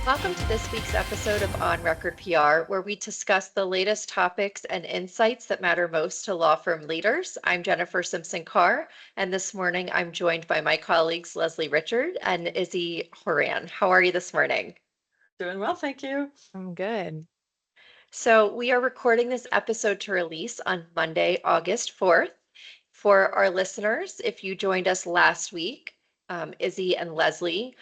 Welcome to this week's episode of On Record PR, where we discuss the latest topics and insights that matter most to law firm leaders. I'm Jennifer Simpson Carr, and this morning I'm joined by my colleagues Leslie Richard and Izzy Horan. How are you this morning? Doing well, thank you. I'm good. So we are recording this episode to release on Monday, August 4th. For our listeners, if you joined us last week, Izzy and Leslie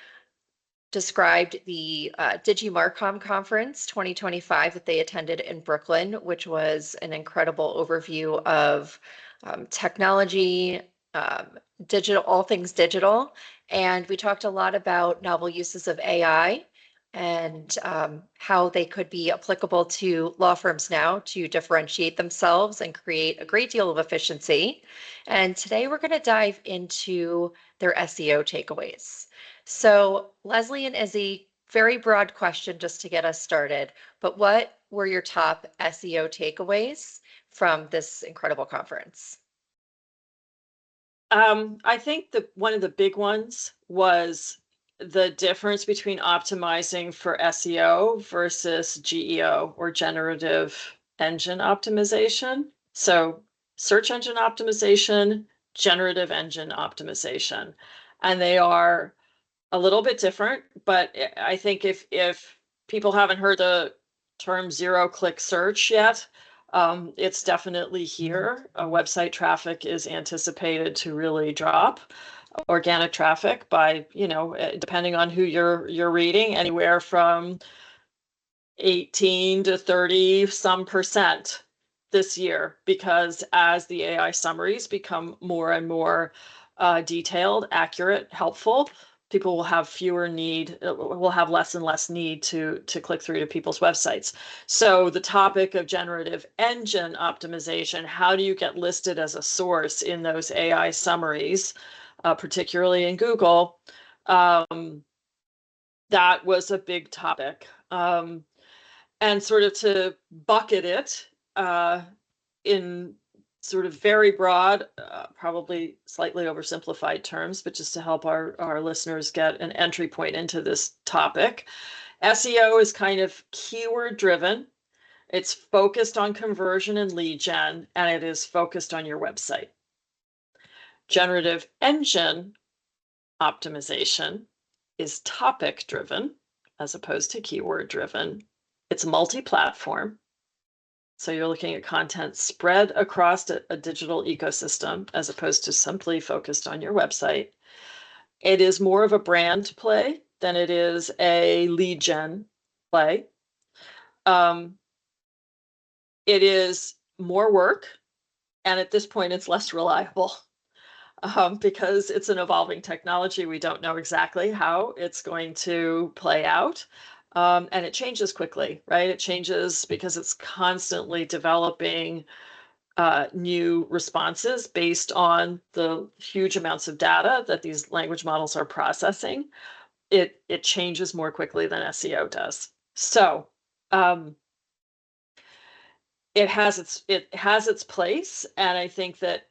described the DigiMarCon conference 2025 that they attended in Brooklyn, which was an incredible overview of technology, digital, all things digital. And we talked a lot about novel uses of AI and how they could be applicable to law firms now to differentiate themselves and create a great deal of efficiency. And today we're going to dive into their SEO takeaways. So, Leslie and Izzy, very broad question just to get us started, but what were your top SEO takeaways from this incredible conference? I think that one of the big ones was the difference between optimizing for SEO versus GEO, or Generative Engine Optimization. So search engine optimization, generative engine optimization. And they are a little bit different, but I think if people haven't heard the term zero-click search yet, it's definitely here. Website traffic is anticipated to really drop. Organic traffic by, depending on who you're reading, anywhere from 18 to 30 some percent this year, because as the AI summaries become more and more detailed, accurate, helpful, people will have will have less and less need to click through to people's websites. So the topic of generative engine optimization, how do you get listed as a source in those AI summaries, particularly in Google, that was a big topic. And sort of to bucket it in sort of very broad, probably slightly oversimplified terms, but just to help our listeners get an entry point into this topic. SEO is kind of keyword driven. It's focused on conversion and lead gen, and it is focused on your website. Generative engine optimization is topic driven as opposed to keyword driven. It's multi-platform. So you're looking at content spread across a digital ecosystem as opposed to simply focused on your website. It is more of a brand play than it is a lead gen play. It is more work, and at this point, it's less reliable because it's an evolving technology. We don't know exactly how it's going to play out. And it changes quickly, right? It changes because it's constantly developing new responses based on the huge amounts of data that these language models are processing. It changes more quickly than SEO does. So it has its place, and I think that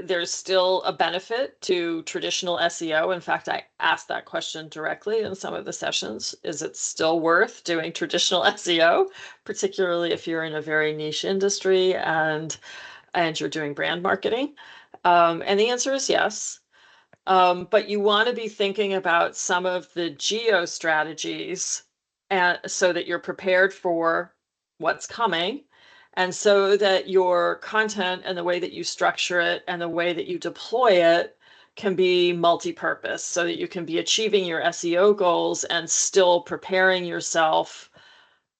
there's still a benefit to traditional SEO. In fact, I asked that question directly in some of the sessions. Is it still worth doing traditional SEO, particularly if you're in a very niche industry and you're doing brand marketing? And the answer is yes. But you want to be thinking about some of the geo strategies, and so that you're prepared for what's coming, and so that your content and the way that you structure it and the way that you deploy it can be multi-purpose, so that you can be achieving your SEO goals and still preparing yourself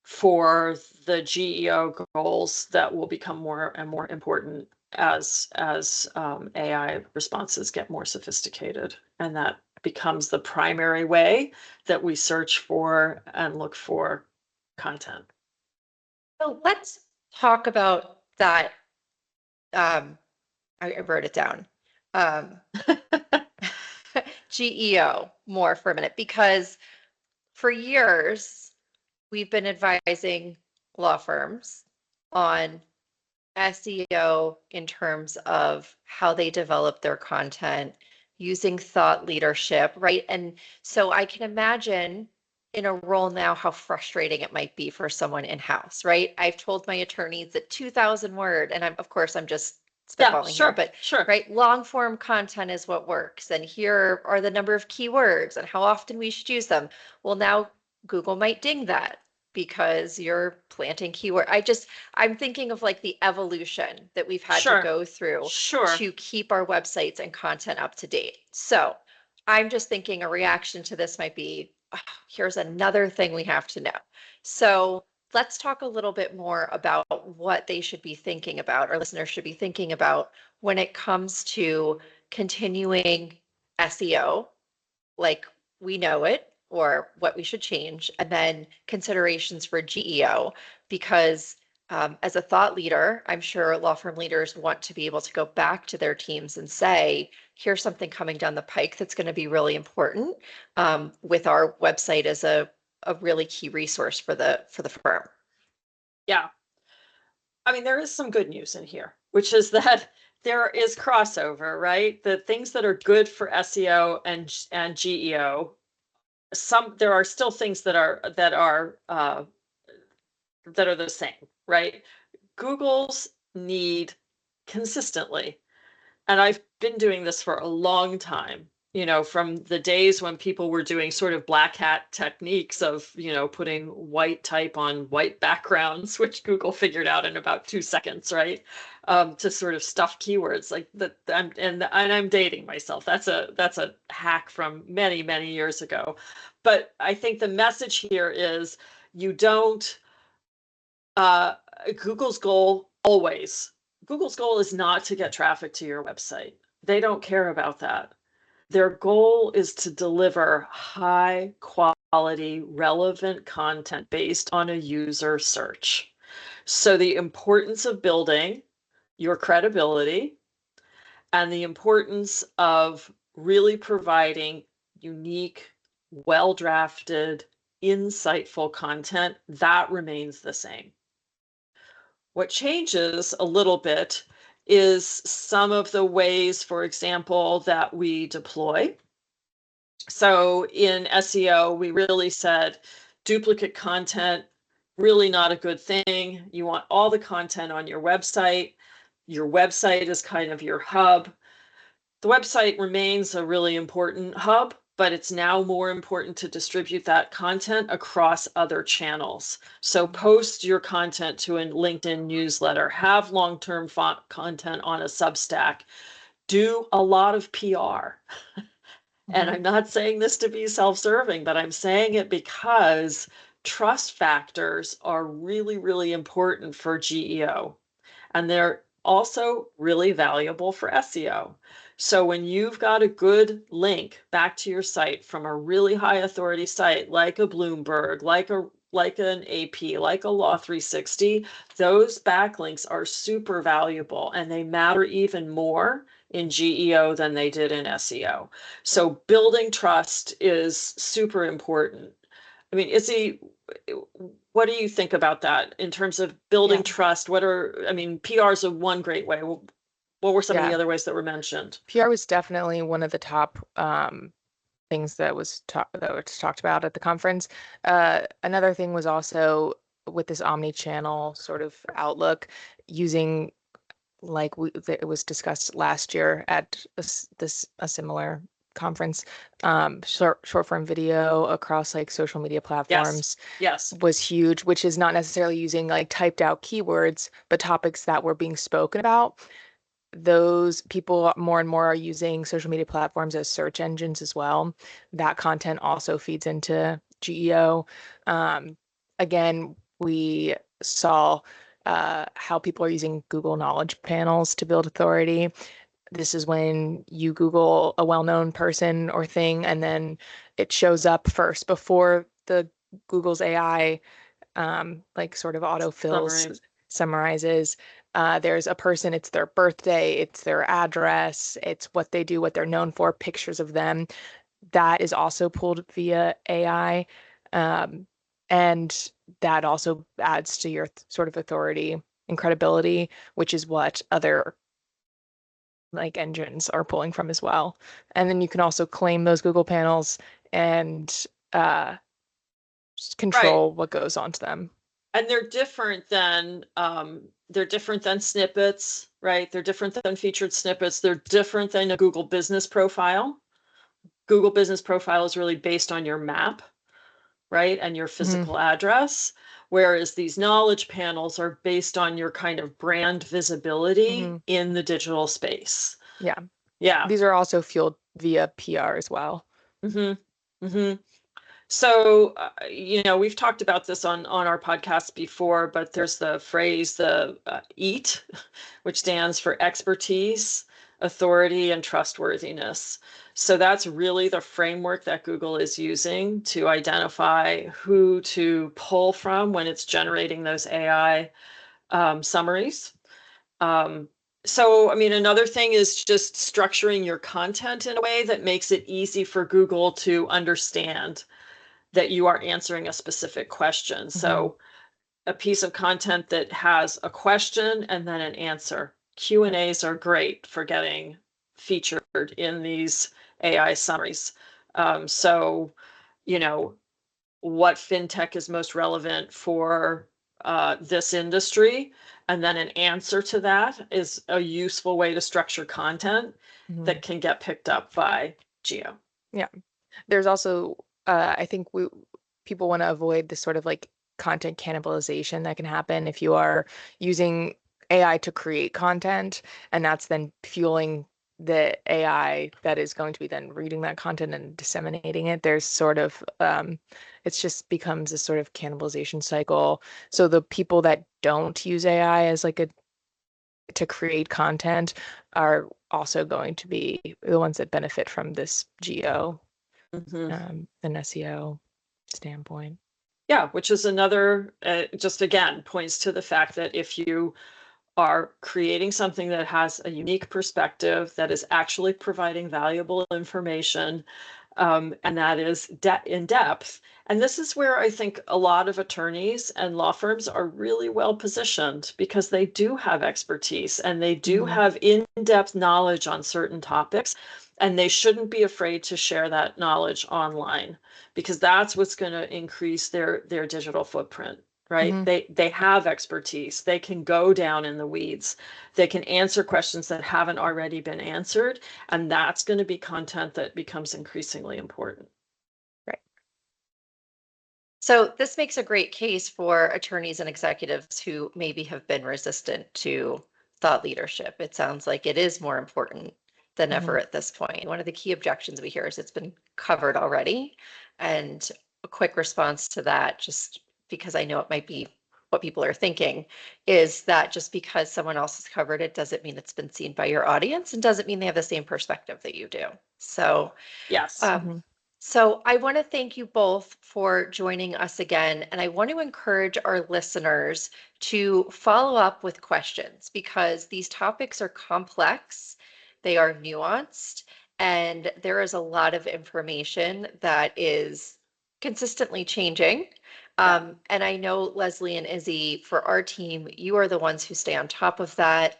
for the GEO goals that will become more and more important as AI responses get more sophisticated. And that becomes the primary way that we search for and look for content. So let's talk about that. I wrote it down. GEO more for a minute, because for years we've been advising law firms on SEO in terms of how they develop their content using thought leadership, right? And so I can imagine in a role now how frustrating it might be for someone in-house, right? I've told my attorneys that 2,000 word, and I'm, of course, I'm just Yeah, spitballing here, sure, but sure, right, long form content is what works. And here are the number of keywords and how often we should use them. Well, now Google might ding that because you're planting keyword. I'm thinking of like the evolution that we've had to sure, go through sure. to keep our websites and content up to date. So I'm just thinking a reaction to this might be, "Oh, here's another thing we have to know." So let's talk a little bit more about what they should be thinking about, our listeners should be thinking about when it comes to continuing SEO, like we know it, or what we should change, and then considerations for GEO, because as a thought leader, I'm sure law firm leaders want to be able to go back to their teams and say, here's something coming down the pike that's going to be really important, with our website as a really key resource for the firm. Yeah. I mean, there is some good news in here, which is that there is crossover, right? The things that are good for SEO and GEO, there are still things that are the same, right? Google's need consistently, and I've been doing this for a long time, from the days when people were doing sort of black hat techniques of, putting white type on white backgrounds, which Google figured out in about 2 seconds, right? To sort of stuff keywords like that. And I'm dating myself. That's a hack from many, many years ago. But I think the message here is you don't uh, Google's goal always, Google's goal is not to get traffic to your website. They don't care about that. Their goal is to deliver high quality, relevant content based on a user search. So the importance of building your credibility and the importance of really providing unique, well-drafted, insightful content, that remains the same. What changes a little bit is some of the ways, for example, that we deploy. So in SEO, we really said duplicate content, really not a good thing. You want all the content on your website. Your website is kind of your hub. The website remains a really important hub, but it's now more important to distribute that content across other channels. So post your content to a LinkedIn newsletter, have long-term content on a Substack, do a lot of PR. And Mhm. I'm not saying this to be self-serving, but I'm saying it because trust factors are really, really important for GEO. And they're also really valuable for SEO. So when you've got a good link back to your site from a really high authority site like a Bloomberg, like an AP, like a Law 360, those backlinks are super valuable and they matter even more in GEO than they did in SEO. So building trust is super important. I mean, Izzy, what do you think about that in terms of building Yeah, trust? I mean, PR is one great way. What were some of the yeah. other ways that were mentioned? PR was definitely one of the top things that was talked about at the conference. Another thing was also with this omni-channel sort of outlook, using it was discussed last year at a similar conference, short form video across like social media Yes, platforms yes, was huge, which is not necessarily using like typed out keywords, but topics that were being spoken about. Those people more and more are using social media platforms as search engines as well. That content also feeds into GEO. Again, we saw how people are using Google Knowledge Panels to build authority. This is when you Google a well-known person or thing, and then it shows up first before the Google's AI like sort of autofills, summary. summarizes. There's a person, it's their birthday, it's their address, it's what they do, what they're known for, pictures of them. That is also pulled via AI. Um, and that also adds to your sort of authority and credibility, which is what other like engines are pulling from as well. And then you can also claim those Google panels and uh, just control what goes onto them. And they're different than snippets, right? They're different than featured snippets. They're different than a Google business profile. Google business profile is really based on your map, right? And your physical address. Whereas these knowledge panels are based on your kind of brand visibility in the digital space. Yeah. Yeah. These are also fueled via PR as well. So, we've talked about this on our podcast before, but there's the phrase, the EAT, which stands for expertise, authority, and trustworthiness. So that's really the framework that Google is using to identify who to pull from when it's generating those AI summaries. So, another thing is just structuring your content in a way that makes it easy for Google to understand that you are answering a specific question. So a piece of content that has a question and then an answer. Q&As are great for getting featured in these AI summaries. So, what fintech is most relevant for this industry? And then an answer to that is a useful way to structure content that can get picked up by geo. Yeah. There's also, I think people want to avoid this sort of like content cannibalization that can happen if you are using AI to create content, and that's then fueling the AI that is going to be then reading that content and disseminating it. There's sort of, it just becomes a sort of cannibalization cycle. So the people that don't use AI as like to create content are also going to be the ones that benefit from this geo. An SEO standpoint. Yeah, which is another, just again, points to the fact that if you are creating something that has a unique perspective, that is actually providing valuable information, and that is in depth. And this is where I think a lot of attorneys and law firms are really well positioned, because they do have expertise and they do have in-depth knowledge on certain topics. And they shouldn't be afraid to share that knowledge online, because that's what's going to increase their digital footprint, right? They have expertise. They can go down in the weeds. They can answer questions that haven't already been answered. And that's going to be content that becomes increasingly important. Right. So this makes a great case for attorneys and executives who maybe have been resistant to thought leadership. It sounds like it is more important than ever at this point. One of the key objections we hear is it's been covered already. And a quick response to that, just because I know it might be what people are thinking, is that just because someone else has covered it doesn't mean it's been seen by your audience, and doesn't mean they have the same perspective that you do. So yes. So I want to thank you both for joining us again, and I want to encourage our listeners to follow up with questions, because these topics are complex, they are nuanced, and there is a lot of information that is consistently changing. And I know Leslie and Izzy, for our team, you are the ones who stay on top of that.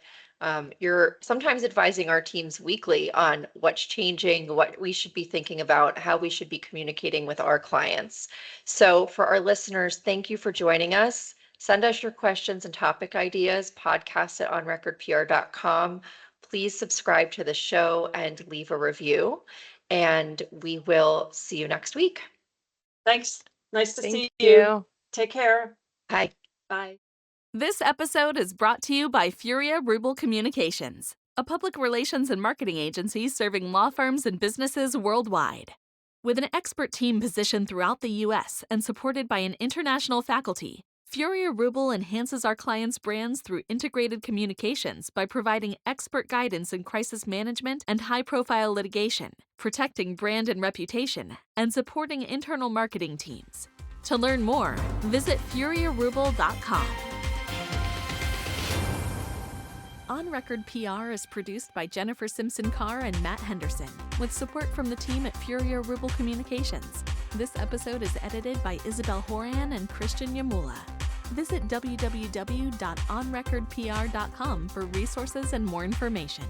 You're sometimes advising our teams weekly on what's changing, what we should be thinking about, how we should be communicating with our clients. So for our listeners, thank you for joining us. Send us your questions and topic ideas, podcast@onrecordpr.com. Please subscribe to the show and leave a review, and we will see you next week. Thanks. Nice to Thank see you. you. Take care. Bye. Bye. This episode is brought to you by Furia Rubel Communications, a public relations and marketing agency serving law firms and businesses worldwide. With an expert team positioned throughout the U.S. and supported by an international faculty, Furia Rubel enhances our clients' brands through integrated communications by providing expert guidance in crisis management and high-profile litigation, protecting brand and reputation, and supporting internal marketing teams. To learn more, visit furiarubel.com. On Record PR is produced by Jennifer Simpson Carr and Matt Henderson, with support from the team at Furia Rubel Communications. This episode is edited by Isabel Horan and Christian Yamula. Visit www.onrecordpr.com for resources and more information.